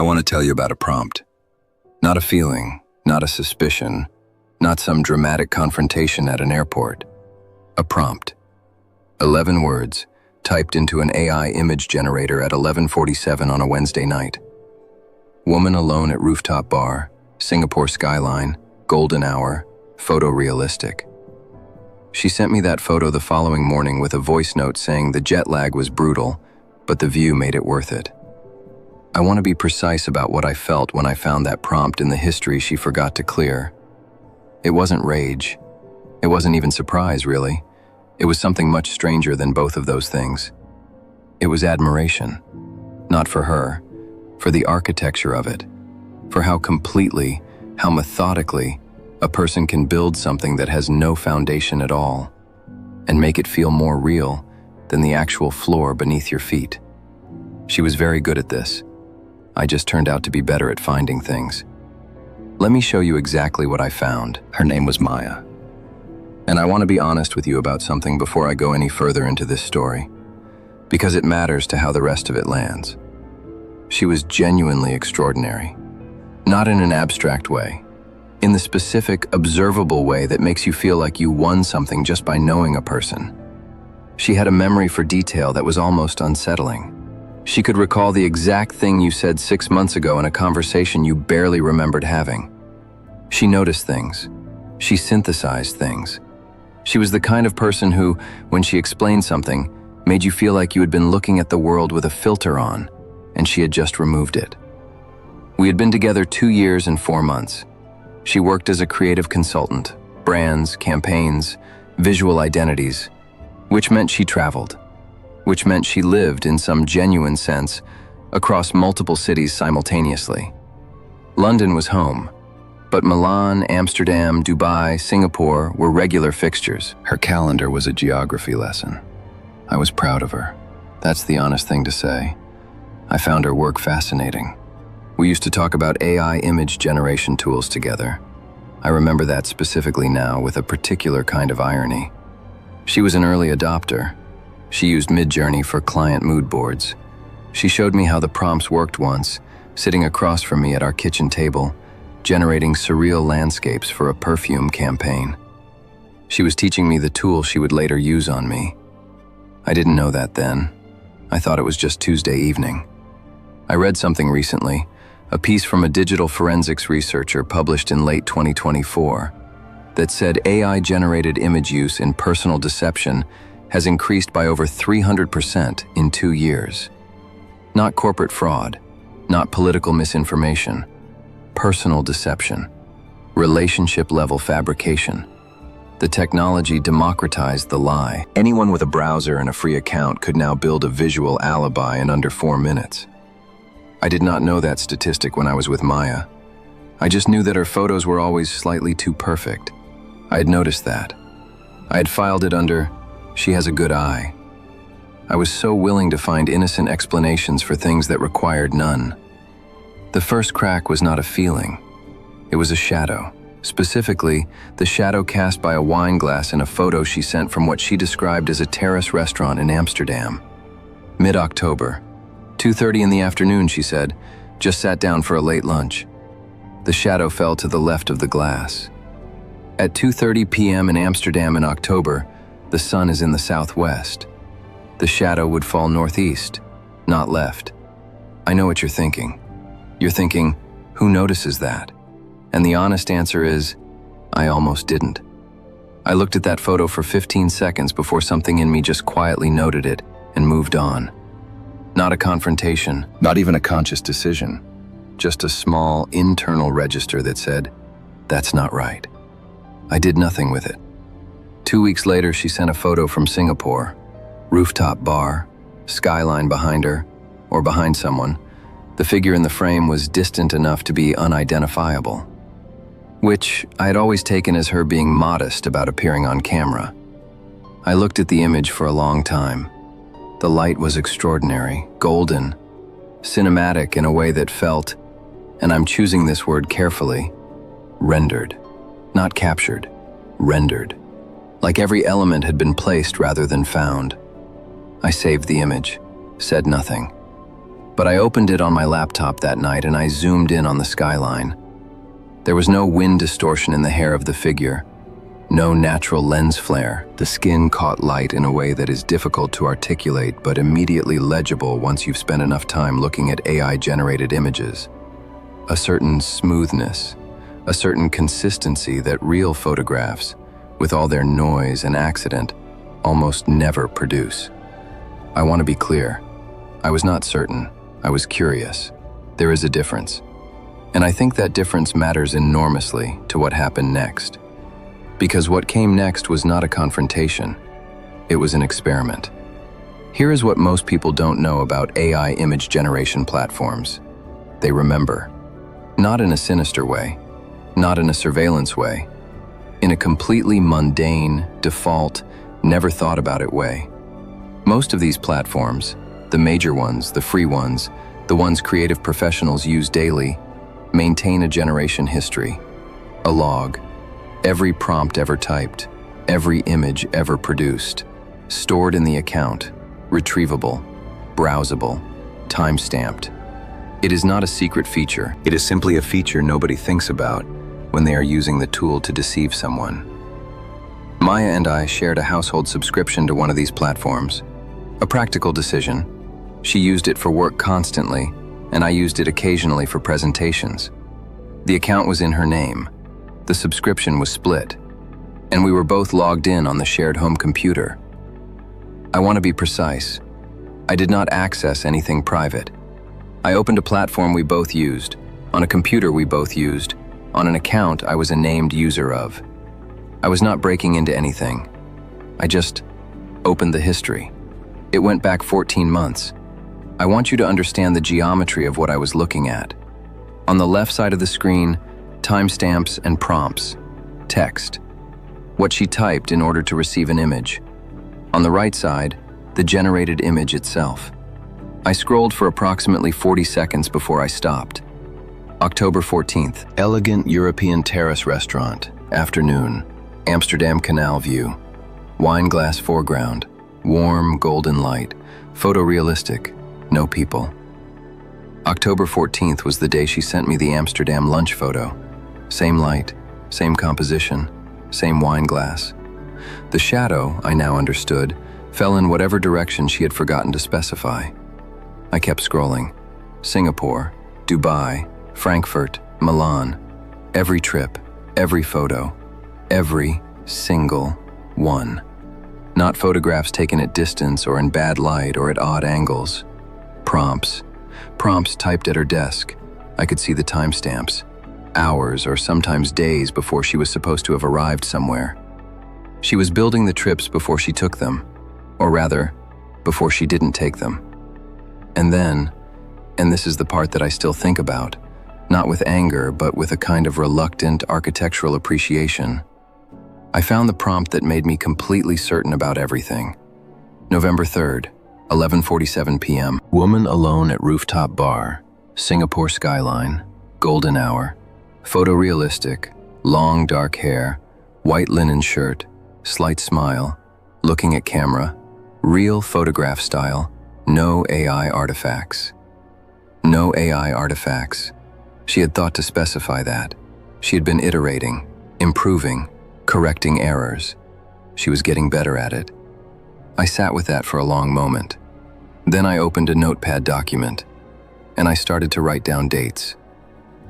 I want to tell you about a prompt. Not a feeling, not a suspicion, not some dramatic confrontation at an airport. A prompt. 11 words, typed into an AI image generator at 11:47 on a Wednesday night. Woman alone at rooftop bar, Singapore skyline, golden hour, photorealistic. She sent me that photo the following morning with a voice note saying the jet lag was brutal, but the view made it worth it. I want to be precise about what I felt when I found that prompt in the history she forgot to clear. It wasn't rage. It wasn't even surprise, really. It was something much stranger than both of those things. It was admiration. Not for her, for the architecture of it, for how completely, how methodically, a person can build something that has no foundation at all, and make it feel more real than the actual floor beneath your feet. She was very good at this. I just turned out to be better at finding things. Let me show you exactly what I found. Her name was Maya. And I want to be honest with you about something before I go any further into this story, because it matters to how the rest of it lands. She was genuinely extraordinary. Not in an abstract way, in the specific, observable way that makes you feel like you won something just by knowing a person. She had a memory for detail that was almost unsettling. She could recall the exact thing you said 6 months ago in a conversation you barely remembered having. She noticed things. She synthesized things. She was the kind of person who, when she explained something, made you feel like you had been looking at the world with a filter on, and she had just removed it. We had been together 2 years and 4 months. She worked as a creative consultant, brands, campaigns, visual identities, which meant she traveled, which meant she lived in some genuine sense across multiple cities simultaneously. London was home, but Milan, Amsterdam, Dubai, Singapore were regular fixtures. Her calendar was a geography lesson. I was proud of her. That's the honest thing to say. I found her work fascinating. We used to talk about AI image generation tools together. I remember that specifically now with a particular kind of irony. She was an early adopter. She used Midjourney for client mood boards. She showed me how the prompts worked once, sitting across from me at our kitchen table, generating surreal landscapes for a perfume campaign. She was teaching me the tool she would later use on me. I didn't know that then. I thought it was just Tuesday evening. I read something recently, a piece from a digital forensics researcher published in late 2024, that said AI-generated image use in personal deception has increased by over 300% in 2 years. Not corporate fraud, not political misinformation, personal deception, relationship-level fabrication. The technology democratized the lie. Anyone with a browser and a free account could now build a visual alibi in under 4 minutes. I did not know that statistic when I was with Maya. I just knew that her photos were always slightly too perfect. I had noticed that. I had filed it under, "She has a good eye." I was so willing to find innocent explanations for things that required none. The first crack was not a feeling. It was a shadow. Specifically, the shadow cast by a wine glass in a photo she sent from what she described as a terrace restaurant in Amsterdam. Mid-October. 2:30 in the afternoon, she said. Just sat down for a late lunch. The shadow fell to the left of the glass. At 2:30 p.m. in Amsterdam in October, the sun is in the southwest. The shadow would fall northeast, not left. I know what you're thinking. You're thinking, who notices that? And the honest answer is, I almost didn't. I looked at that photo for 15 seconds before something in me just quietly noted it and moved on. Not a confrontation, not even a conscious decision. Just a small internal register that said, that's not right. I did nothing with it. 2 weeks later, she sent a photo from Singapore. Rooftop bar, skyline behind her, or behind someone. The figure in the frame was distant enough to be unidentifiable, which I had always taken as her being modest about appearing on camera. I looked at the image for a long time. The light was extraordinary, golden, cinematic in a way that felt, and I'm choosing this word carefully, rendered. Not captured, rendered. Like every element had been placed rather than found. I saved the image, said nothing. But I opened it on my laptop that night and I zoomed in on the skyline. There was no wind distortion in the hair of the figure, no natural lens flare. The skin caught light in a way that is difficult to articulate but immediately legible once you've spent enough time looking at AI-generated images. A certain smoothness, a certain consistency that real photographs, with all their noise and accident, almost never produce. I want to be clear. I was not certain. I was curious. There is a difference. And I think that difference matters enormously to what happened next. Because what came next was not a confrontation. It was an experiment. Here is what most people don't know about AI image generation platforms. They remember. Not in a sinister way, not in a surveillance way, in a completely mundane, default, never thought about it way. Most of these platforms, the major ones, the free ones, the ones creative professionals use daily, maintain a generation history, a log, every prompt ever typed, every image ever produced, stored in the account, retrievable, browsable, time-stamped. It is not a secret feature. It is simply a feature nobody thinks about when they are using the tool to deceive someone. Maya and I shared a household subscription to one of these platforms. A practical decision. She used it for work constantly, and I used it occasionally for presentations. The account was in her name. The subscription was split, and we were both logged in on the shared home computer. I want to be precise. I did not access anything private. I opened a platform we both used, on a computer we both used, on an account I was a named user of. I was not breaking into anything. I just opened the history. It went back 14 months. I want you to understand the geometry of what I was looking at. On the left side of the screen, timestamps and prompts, text, what she typed in order to receive an image. On the right side, the generated image itself. I scrolled for approximately 40 seconds before I stopped. October 14th, elegant European terrace restaurant, afternoon, Amsterdam canal view, wine glass foreground, warm golden light, photorealistic, no people. October 14th was the day she sent me the Amsterdam lunch photo. Same light, same composition, same wine glass. The shadow, I now understood, fell in whatever direction she had forgotten to specify. I kept scrolling. Singapore, Dubai, Frankfurt, Milan. Every trip, every photo, every single one. Not photographs taken at distance or in bad light or at odd angles. Prompts typed at her desk. I could see the timestamps. Hours or sometimes days before she was supposed to have arrived somewhere. She was building the trips before she took them, or rather, before she didn't take them. And then, and this is the part that I still think about, not with anger, but with a kind of reluctant architectural appreciation, I found the prompt that made me completely certain about everything. November 3rd, 11:47 p.m. Woman alone at rooftop bar, Singapore skyline, golden hour, photorealistic, long dark hair, white linen shirt, slight smile, looking at camera, real photograph style, no AI artifacts. No AI artifacts. She had thought to specify that. She had been iterating, improving, correcting errors. She was getting better at it. I sat with that for a long moment. Then I opened a notepad document, and I started to write down dates.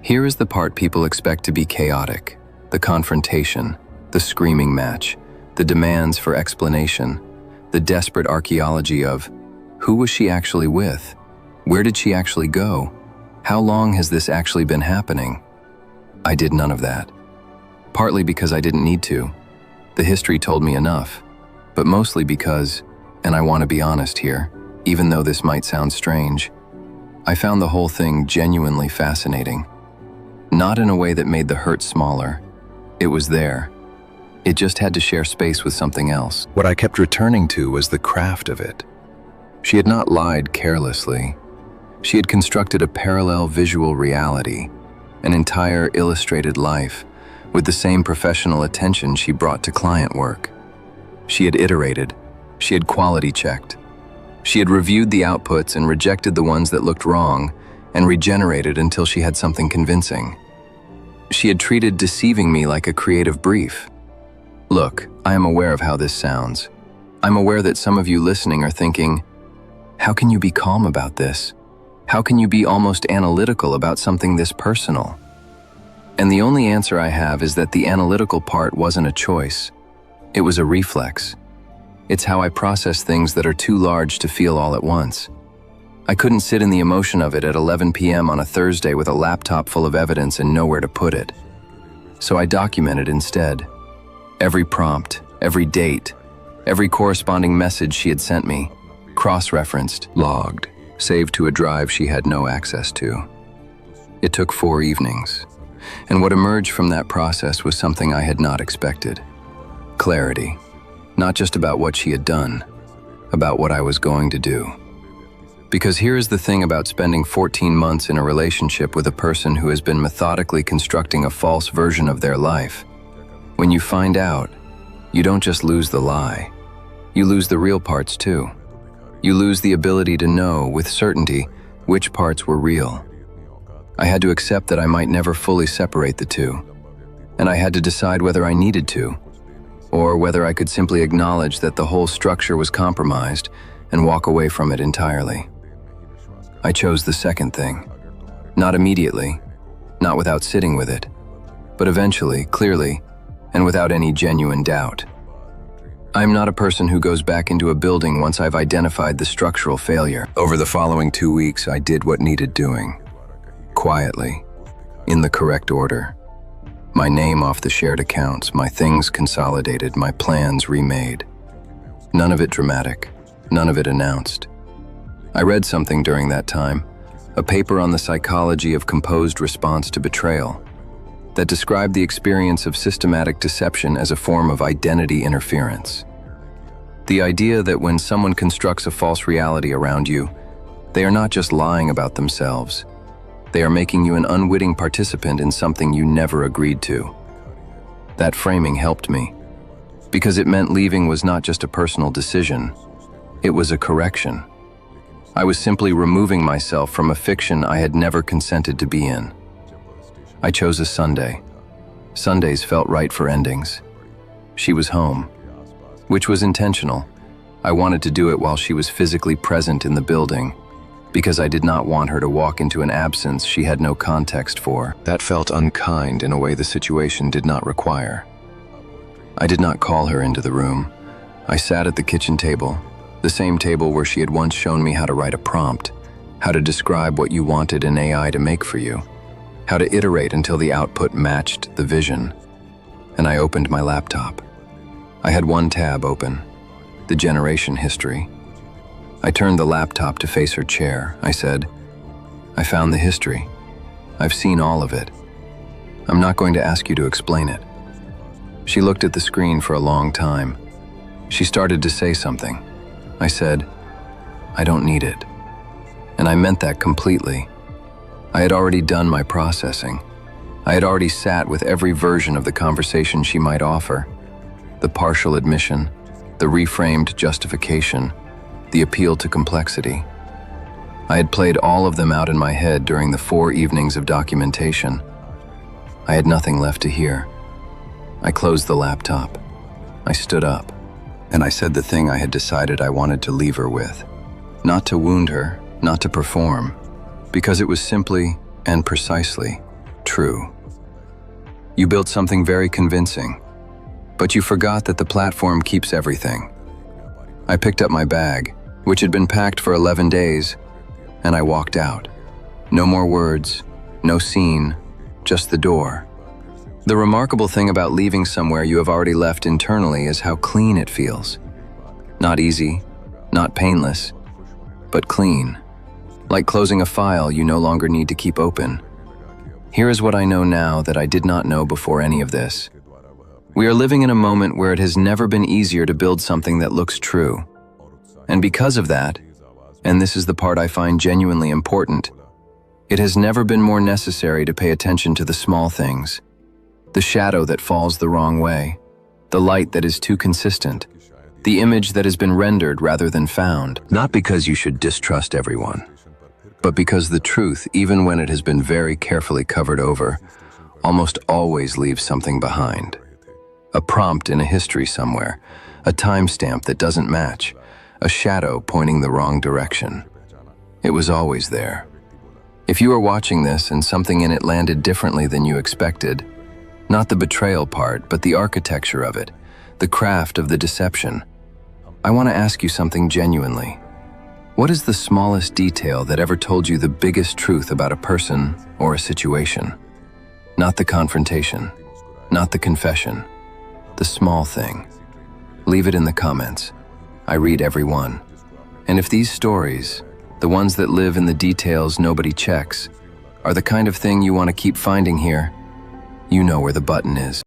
Here is the part people expect to be chaotic, the confrontation, the screaming match, the demands for explanation, the desperate archaeology of, who was she actually with? Where did she actually go? How long has this actually been happening? I did none of that. Partly because I didn't need to. The history told me enough, but mostly because, and I want to be honest here, even though this might sound strange, I found the whole thing genuinely fascinating. Not in a way that made the hurt smaller. It was there. It just had to share space with something else. What I kept returning to was the craft of it. She had not lied carelessly. She had constructed a parallel visual reality, an entire illustrated life, with the same professional attention she brought to client work. She had iterated. She had quality checked. She had reviewed the outputs and rejected the ones that looked wrong, and regenerated until she had something convincing. She had treated deceiving me like a creative brief. Look, I am aware of how this sounds. I'm aware that some of you listening are thinking, how can you be calm about this? How can you be almost analytical about something this personal? And the only answer I have is that the analytical part wasn't a choice. It was a reflex. It's how I process things that are too large to feel all at once. I couldn't sit in the emotion of it at 11 p.m. on a Thursday with a laptop full of evidence and nowhere to put it. So I documented instead. Every prompt, every date, every corresponding message she had sent me, cross-referenced, logged, saved to a drive she had no access to. It took 4 evenings, and what emerged from that process was something I had not expected. Clarity, not just about what she had done, about what I was going to do. Because here is the thing about spending 14 months in a relationship with a person who has been methodically constructing a false version of their life. When you find out, you don't just lose the lie, you lose the real parts too. You lose the ability to know with certainty which parts were real. I had to accept that I might never fully separate the two, and I had to decide whether I needed to, or whether I could simply acknowledge that the whole structure was compromised and walk away from it entirely. I chose the second thing. Not immediately, not without sitting with it, but eventually, clearly, and without any genuine doubt. I'm not a person who goes back into a building once I've identified the structural failure. Over the following 2 weeks, I did what needed doing. Quietly, in the correct order. My name off the shared accounts, my things consolidated, my plans remade. None of it dramatic, none of it announced. I read something during that time, a paper on the psychology of composed response to betrayal, that described the experience of systematic deception as a form of identity interference. The idea that when someone constructs a false reality around you, they are not just lying about themselves, they are making you an unwitting participant in something you never agreed to. That framing helped me, because it meant leaving was not just a personal decision, it was a correction. I was simply removing myself from a fiction I had never consented to be in. I chose a Sunday. Sundays felt right for endings. She was home, which was intentional. I wanted to do it while she was physically present in the building, because I did not want her to walk into an absence she had no context for. That felt unkind in a way the situation did not require. I did not call her into the room. I sat at the kitchen table, the same table where she had once shown me how to write a prompt, how to describe what you wanted an AI to make for you, how to iterate until the output matched the vision. And I opened my laptop. I had one tab open, the generation history. I turned the laptop to face her chair. I said, I found the history. I've seen all of it. I'm not going to ask you to explain it. She looked at the screen for a long time. She started to say something. I said, I don't need it. And I meant that completely. I had already done my processing. I had already sat with every version of the conversation she might offer. The partial admission, the reframed justification, the appeal to complexity. I had played all of them out in my head during the 4 evenings of documentation. I had nothing left to hear. I closed the laptop. I stood up. And I said the thing I had decided I wanted to leave her with. Not to wound her, not to perform, because it was simply and precisely true. You built something very convincing, but you forgot that the platform keeps everything. I picked up my bag, which had been packed for 11 days, and I walked out. No more words, no scene, just the door. The remarkable thing about leaving somewhere you have already left internally is how clean it feels. Not easy, not painless, but clean. Like closing a file you no longer need to keep open. Here is what I know now that I did not know before any of this. We are living in a moment where it has never been easier to build something that looks true. And because of that, and this is the part I find genuinely important, it has never been more necessary to pay attention to the small things. The shadow that falls the wrong way, the light that is too consistent, The image that has been rendered rather than found, not because you should distrust everyone, but because the truth, even when it has been very carefully covered over, almost always leaves something behind. A prompt in a history somewhere, a timestamp that doesn't match, a shadow pointing the wrong direction. It was always there. If you are watching this and something in it landed differently than you expected, not the betrayal part, but the architecture of it, the craft of the deception, I want to ask you something genuinely. What is the smallest detail that ever told you the biggest truth about a person or a situation? Not the confrontation, not the confession, the small thing. Leave it in the comments. I read every one. And if these stories, the ones that live in the details nobody checks, are the kind of thing you want to keep finding here, you know where the button is.